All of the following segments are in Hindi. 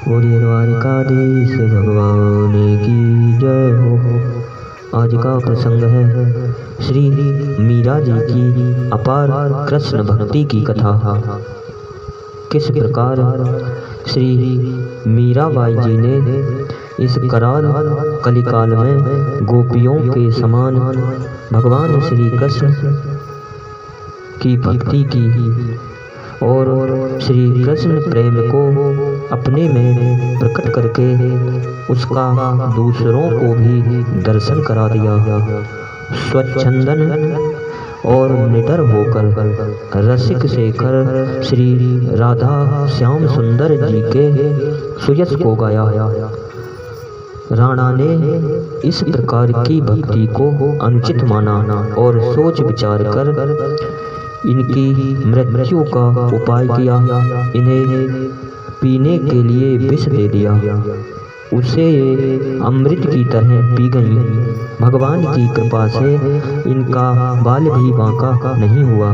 बोलिए द्वारिकाधीश भगवान की जय हो। आज का प्रसंग है श्री मीरा जी की अपार कृष्ण भक्ति की कथा। किस प्रकार श्री मीराबाई जी ने इस कराल कलिकाल में गोपियों के समान भगवान श्री कृष्ण की भक्ति की और श्री कृष्ण प्रेम को अपने में प्रकट करके उसका दूसरों को भी दर्शन करा दिया। स्वच्छंदन और निडर होकर रसिक शेखर श्री राधा श्याम सुंदर जी के सुयश को गाया। राणा ने इस प्रकार की भक्ति को अनुचित माना और सोच विचार कर इनकी मृत्यु का उपाय किया। इन्हें पीने के लिए विष दे दिया। उसे ये अमृत की तरह पी गई। भगवान की कृपा से इनका बाल भी बांका नहीं हुआ।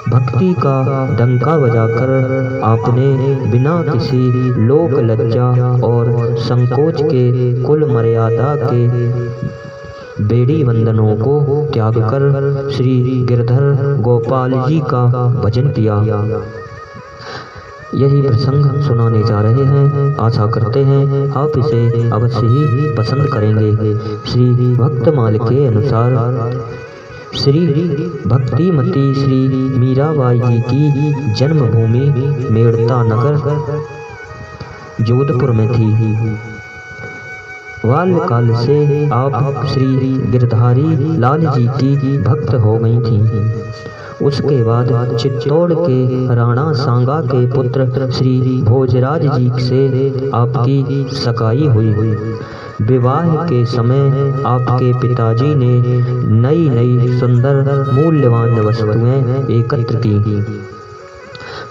भक्ति का डंका बजाकर आपने बिना किसी लोक लज्जा और संकोच के कुल मर्यादा के बेड़ी वंदनों को त्याग कर श्री गिरधर गोपाल जी का भजन किया। यही प्रसंग सुनाने जा रहे हैं। आशा करते हैं आप इसे अवश्य ही पसंद करेंगे। श्री भक्तमाल के अनुसार श्री भक्तिमती श्री मीराबाई जी की जन्मभूमि मेड़ता नगर जोधपुर में थी। बाल्यकाल से आप श्री गिरधारी लाल जी की भक्त हो गई थी। उसके बाद चित्तौड़ के राणा सांगा के पुत्र श्री भोजराज जी से आपकी सगाई हुई। विवाह के समय आपके पिताजी ने नई नई सुंदर मूल्यवान वस्तुएं एकत्र की,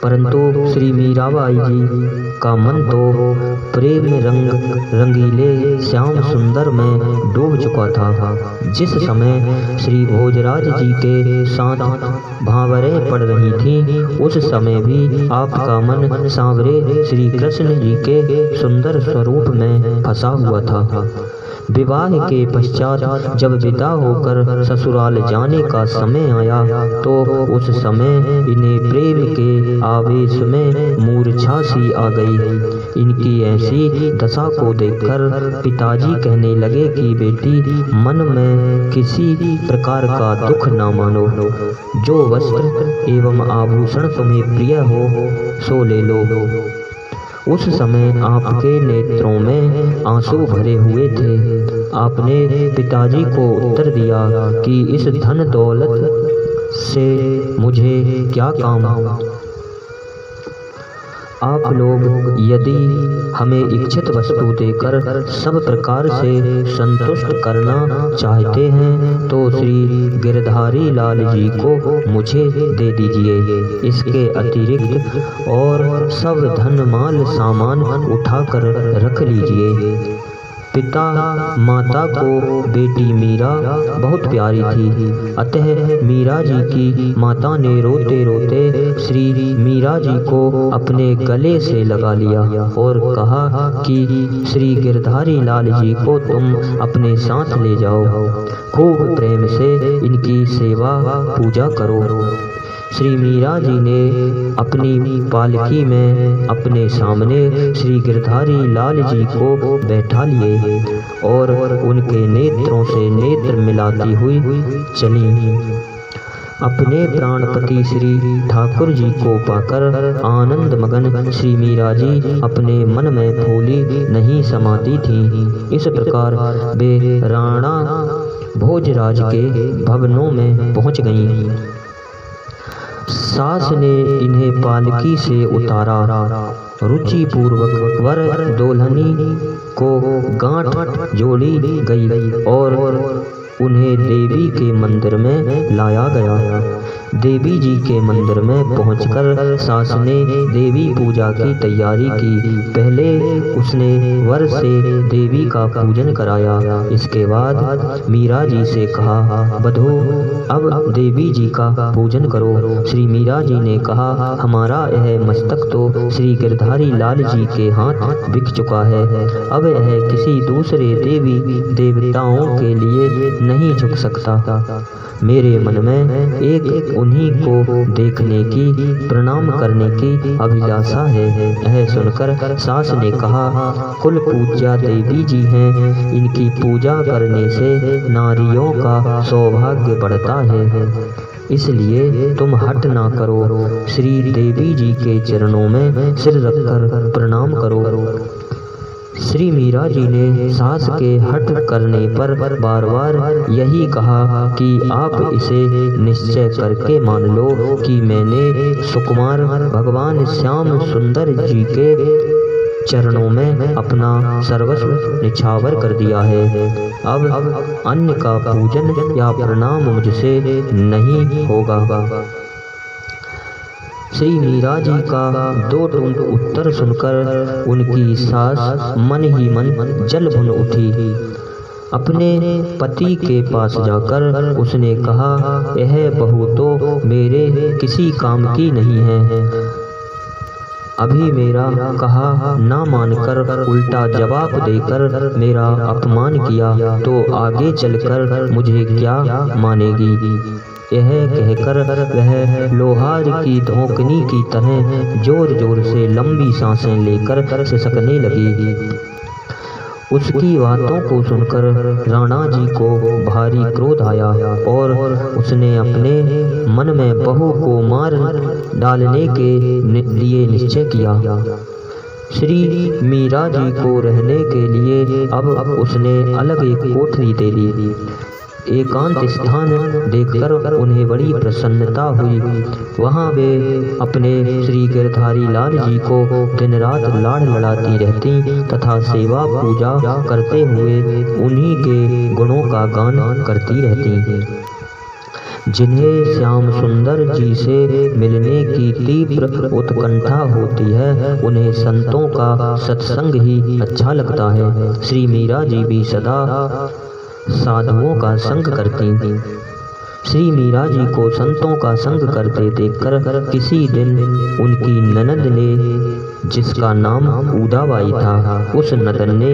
परंतु श्री मीराबाई जी का मन तो प्रेम रंगीले श्याम सुंदर में डूब चुका था। जिस समय श्री भोजराज जी के साथ भावरें पड़ रही थीं, उस समय भी आपका मन सांवरे श्री कृष्ण जी के सुंदर स्वरूप में फंसा हुआ था। विवाह के पश्चात जब विदा होकर ससुराल जाने का समय आया तो उस समय इन्हें प्रेम के आवेश में मूर्छा सी आ गई। इनकी ऐसी दशा को देखकर पिताजी कहने लगे कि बेटी, मन में किसी प्रकार का दुख न मानो। जो वस्त्र एवं आभूषण तुम्हें प्रिय हो सो ले लो। उस समय आपके नेत्रों में आंसू भरे हुए थे। आपने पिताजी को उत्तर दिया कि इस धन दौलत से मुझे क्या काम। आप लोग यदि हमें इच्छित वस्तु देकर सब प्रकार से संतुष्ट करना चाहते हैं तो श्री गिरधारी लाल जी को मुझे दे दीजिए। इसके अतिरिक्त और सब धन माल सामान उठाकर रख लीजिए। पिता माता को बेटी मीरा बहुत प्यारी थी, अतः मीरा जी की माता ने रोते रोते श्री मीरा जी को अपने गले से लगा लिया और कहा कि श्री गिरधारी लाल जी को तुम अपने साथ ले जाओ, खूब प्रेम से इनकी सेवा पूजा करो। श्री मीरा जी ने अपनी पालकी में अपने सामने श्री गिरधारी लाल जी को बैठा लिए और उनके नेत्रों से नेत्र मिलाती हुई चली। अपने प्राणपति श्री ठाकुर जी को पाकर आनंद मगन श्री मीरा जी अपने मन में फूली नहीं समाती थीं। इस प्रकार वे राणा भोजराज के भवनों में पहुंच गईं। सास ने इन्हें पालकी से उतारा। रुचि पूर्वक वर दुल्हनी को गांठ जोड़ी गई और उन्हें देवी के मंदिर में लाया गया। देवी जी के मंदिर में पहुंचकर सास ने देवी पूजा की तैयारी की। पहले उसने वर से देवी का पूजन कराया। इसके बाद मीरा जी से कहा, बधू अब देवी जी का पूजन करो। श्री मीरा जी ने कहा, हमारा यह मस्तक तो श्री गिरधारी लाल जी के हाथ बिक चुका है, अब यह किसी दूसरे देवी देवताओं के लिए नहीं झुक सकता। मेरे मन में एक उन्हीं को देखने की, प्रणाम करने की अभिलाषा है। यह सुनकर सास ने कहा, कुल पूज्या देवी जी हैं, इनकी पूजा करने से नारियों का सौभाग्य बढ़ता है, इसलिए तुम हट ना करो। श्री देवी जी के चरणों में सिर रखकर प्रणाम करो। श्री मीरा जी ने सास के हट करने पर बार बार यही कहा कि आप इसे निश्चय करके मान लो कि मैंने सुकुमार भगवान श्याम सुंदर जी के चरणों में अपना सर्वस्व निछावर कर दिया है। अब अन्य का पूजन या प्रणाम मुझसे नहीं होगा। श्री मीरा जी का दो टूक उत्तर सुनकर उनकी सास मन ही मन जल भुन उठी। अपने पति के पास जाकर उसने कहा, यह बहू तो मेरे किसी काम की नहीं है, अभी मेरा कहा ना मानकर उल्टा जवाब देकर मेरा अपमान किया तो आगे चलकर मुझे क्या मानेगी। यह कहकर वह लोहार की धोकनी की तरह जोर जोर से लंबी सांसें लेकर सिसकने लगी। उसकी बातों को सुनकर राणा जी को भारी क्रोध आया और उसने अपने मन में बहू को मार डालने के लिए निश्चय किया। श्री मीरा जी को रहने के लिए अब उसने अलग एक कोठरी दे दी। एकांत स्थान देखकर उन्हें बड़ी प्रसन्नता हुई। वहाँ वे अपने श्री गिरधारी लाल जी को दिन रात लाड़ लड़ाती रहती तथा सेवा पूजा करते हुए उन्हीं के गुणों का गान करती रहती। जिन्हें श्याम सुंदर जी से मिलने की तीव्र उत्कंठा होती है, उन्हें संतों का सत्संग ही अच्छा लगता है। श्री मीरा जी भी सदा साधुओं का संग करती थी। श्री मीरा जी को संतों का संग करते देखकर किसी दिन उनकी ननद ने, जिसका नाम उदाबाई था, उस नदन ने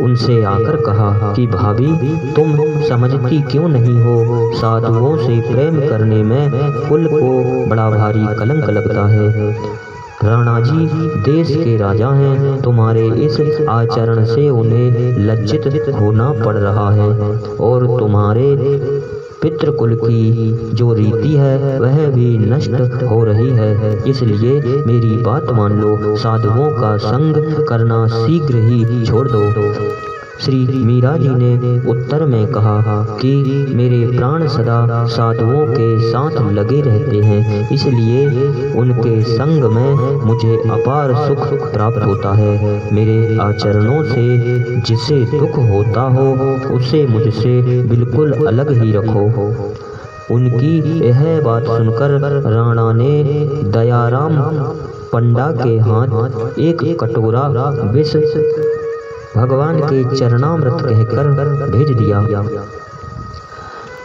उनसे आकर कहा कि भाभी तुम समझती क्यों नहीं हो, साधुओं से प्रेम करने में कुल को बड़ा भारी कलंक लगता है। राणा जी देश के राजा हैं, तुम्हारे इस आचरण से उन्हें लज्जित होना पड़ रहा है और तुम्हारे पितृकुल की जो रीति है वह भी नष्ट हो रही है, इसलिए मेरी बात मान लो, साधुओं का संग करना शीघ्र ही छोड़ दो। श्री मीरा जी ने उत्तर में कहा कि मेरे प्राण सदा साधुओं के साथ लगे रहते हैं, इसलिए उनके संग में मुझे अपार सुख प्राप्त होता है। मेरे आचरणों से जिसे दुख होता हो उसे मुझसे बिल्कुल अलग ही रखो। उनकी यह बात सुनकर राणा ने दयाराम पंडा के हाथ एक कटोरा विष भगवान के चरणामृत कहकर भेज दिया।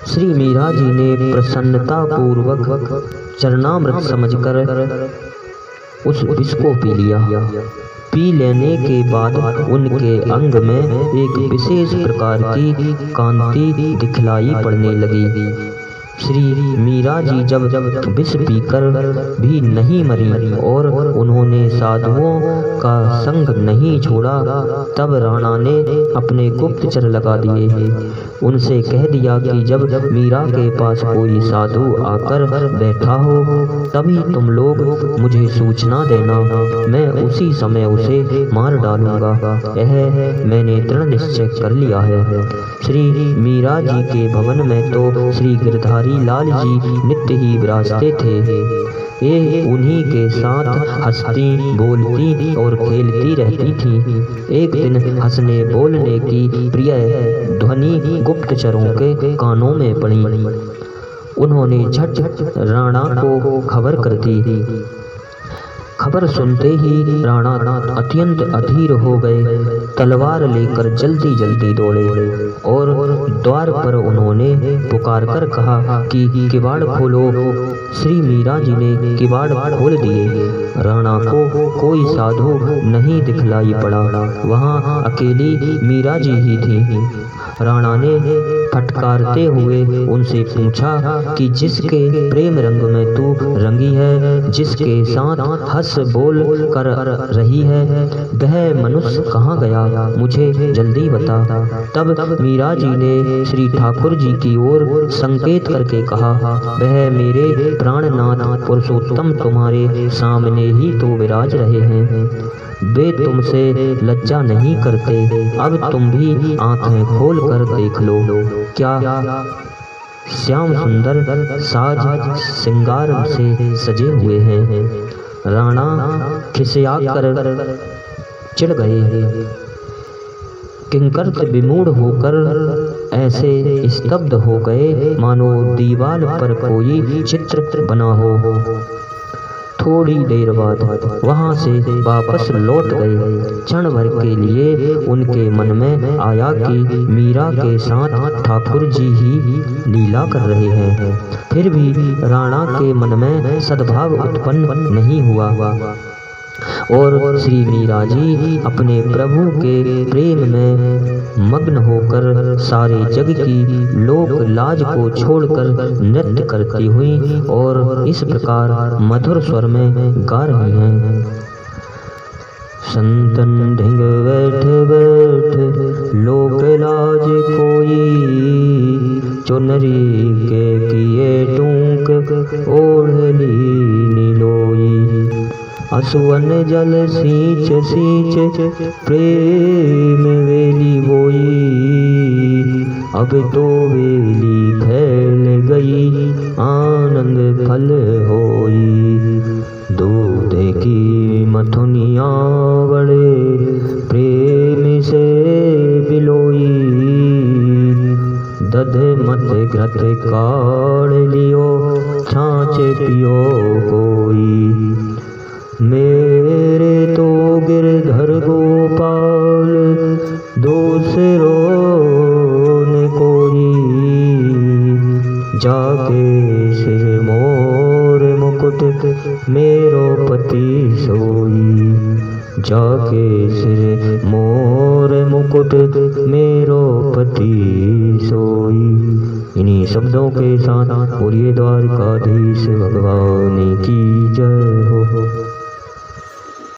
श्री मीरा जी ने प्रसन्नता पूर्वक चरणामृत समझकर उस विष को पी लिया। पी लेने के बाद उनके अंग में एक विशेष प्रकार की कांति दिखलाई पड़ने लगी। श्री मीरा जी जब विष पीकर भी नहीं मरी और उन्होंने साधुओं का संग नहीं छोड़ा, तब राणा ने अपने गुप्तचर लगा दिए। उनसे कह दिया कि जब मीरा के पास कोई साधु आकर बैठा हो तभी तुम लोग मुझे सूचना देना, मैं उसी समय उसे मार डालूंगा। यह मैंने दृढ़ निश्चय कर लिया है। श्री मीरा जी के भवन में तो श्री गिरधारी गिरधारी लाल जी नित्य ही विराजते थे। ये उन्हीं के साथ हंसती बोलती और खेलती रहती थी। एक दिन हंसने बोलने की प्रिय ध्वनि गुप्तचरों के कानों में पड़ी। उन्होंने झट राणा को खबर कर दी। खबर सुनते ही राणा अत्यंत अधीर हो गए। तलवार लेकर जल्दी जल्दी दौड़े और द्वार पर उन्होंने पुकार कर कहा कि किवाड़ खोलो। श्री मीरा जी ने किवाड़ खोल दिए। राणा को कोई साधु नहीं दिखलाई पड़ा। वहाँ अकेली मीरा जी ही थी। राणा ने फटकारते हुए उनसे पूछा कि जिसके प्रेम रंग में तू रंगी है, जिसके साथ हंस बोल कर रही है, वह मनुष्य कहाँ गया, मुझे जल्दी बता। तब मीरा जी ने श्री ठाकुर जी की ओर संकेत करके कहा, वह मेरे प्राणनाथ पुरुषोत्तम तुम्हारे सामने ही तो विराज रहे हैं। वे तुमसे लज्जा नहीं करते। अब तुम भी आंखें खोल कर देख लो। क्या श्याम सुंदर साज श्रृंगार से सजे हुए हैं। राणा खिसिया कर चिढ़ गए। किंकर विमूढ़ होकर ऐसे स्तब्ध हो गए मानो दीवार पर कोई चित्र बना हो। थोड़ी देर बाद वहां से वापस लौट गए। क्षण भर के लिए उनके मन में आया कि मीरा के साथ ठाकुर जी ही लीला कर रहे हैं। फिर भी राणा के मन में सद्भाव उत्पन्न नहीं हुआ और श्री मीरा जी अपने प्रभु के प्रेम में मग्न होकर सारे जग की लोक लाज को छोड़कर नृत्य करती हुई और इस प्रकार मधुर स्वर में गा रही हैं। संतन ढिंग बैठ बैठ लोक लाज कोई, चुनरी के किए टूक ओढ़ली नीलोई। असुवन जल सींच सींच प्रेम वेली बोई, अब तो वेली फैल गई आनंद फल होई। दूध की मथुनिया बड़े प्रेम से बिलोई, दध मत घृत काढ़ लियो छाछ पियो कोई। मेरे तो गिरधर गोपाल दूसरो न कोई, जाके सिर मोर मुकुट मेरो पति सोई। जाके सिर मोर मुकुट मेरो पति सोई। इन्हीं शब्दों के साथ बोलिए द्वारकाधीश भगवान की जय हो।